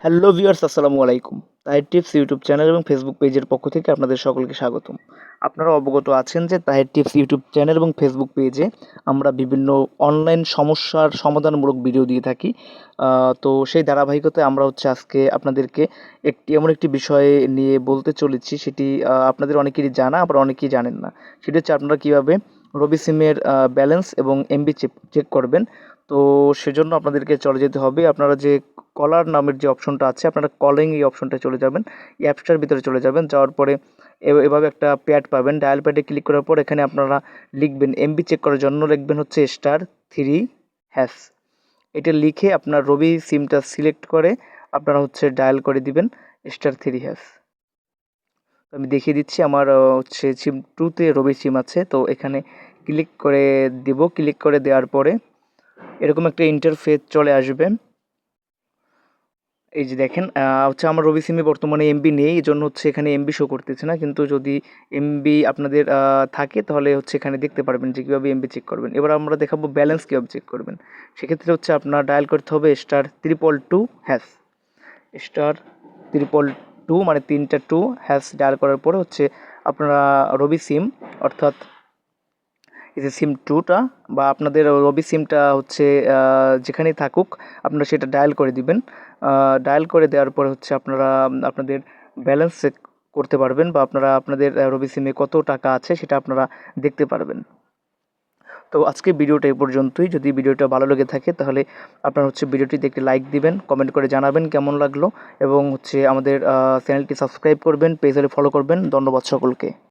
Hello viewers, আসসালামু আলাইকুম। Tahir tips YouTube channel এবং ফেসবুক পেজের পক্ষ থেকে আপনাদের সকলকে স্বাগতম। আপনারা অবগত আছেন যে তাহির টিপস ইউটিউব চ্যানেল এবং ফেসবুক পেজে আমরা বিভিন্ন অনলাইন সমস্যার সমাধানমূলক ভিডিও দিয়ে থাকি। তো সেই ধারাবাহিকতায় আমরা আজকে আপনাদেরকে এমন একটি বিষয় নিয়ে বলতে চলেছি, সেটি আপনাদের অনেকেরই জানা, আবার অনেকেই জানেন না। সেটি হচ্ছে আপনারা কীভাবে রবি সিমের ব্যালেন্স এবং এমবি চেক করবেন। তো সেজন্য আপনাদেরকে চলে যেতে হবে আপনারা যে কলার নামের যে অপশনটা আছে, আপনারা কলিং এই অপশনটায় চলে যাবেন। এই অ্যাপসটার ভিতরে চলে যাবেন, যাওয়ার পরে এভাবে একটা প্যাড পাবেন। ডায়াল প্যাডে ক্লিক করার পর এখানে আপনারা লিখবেন এমবি চেক করার জন্য লিখবেন হচ্ছে *3#। এটা লিখে আপনার রবি সিমটা সিলেক্ট করে আপনারা ডায়াল করে দিবেন *3#। আমি দেখিয়ে দিচ্ছি, আমার সিম 2 তে রবি সিম আছে। তো এখানে ক্লিক করে দিব। ক্লিক করে দেওয়ার পরে এরকম একটা ইন্টারফেস চলে আসবে। এই যে দেখেন, আমার রবি সিমে বর্তমানে এমবি নেই, এজন্য এখানে এমবি শো করতেছে না। কিন্তু যদি এমবি আপনাদের থাকে, তাহলে এখানে দেখতে পারবেন যে কীভাবে এমবি চেক করবেন। এবার আমরা দেখাবো ব্যালেন্স কীভাবে চেক করবেন। সেক্ষেত্রে আপনার ডায়াল করতে হবে *222#। *222 মানে 3টা 2# ডায়াল করার পরে আপনারা রবি সিম, অর্থাৎ এই যে সিম 2টা বা আপনাদের রবি সিমটা যেখানেই থাকুক আপনারা সেটা ডায়াল করে দিবেন। ডায়াল করে দেওয়ার পরে আপনারা আপনাদের ব্যালেন্স চেক করতে পারবেন, বা আপনারা আপনাদের রবি সিমে কত টাকা আছে সেটা আপনারা দেখতে পারবেন। তো আজকে ভিডিওটা এই পর্যন্তই। যদি ভিডিওটা ভালো লেগে থাকে তাহলে আপনারা ভিডিওটিতে একটি লাইক দিবেন, কমেন্ট করে জানাবেন কেমন লাগলো, এবং আমাদের চ্যানেলটি সাবস্ক্রাইব করবেন, পেজ হলে ফলো করবেন। ধন্যবাদ সকলকে।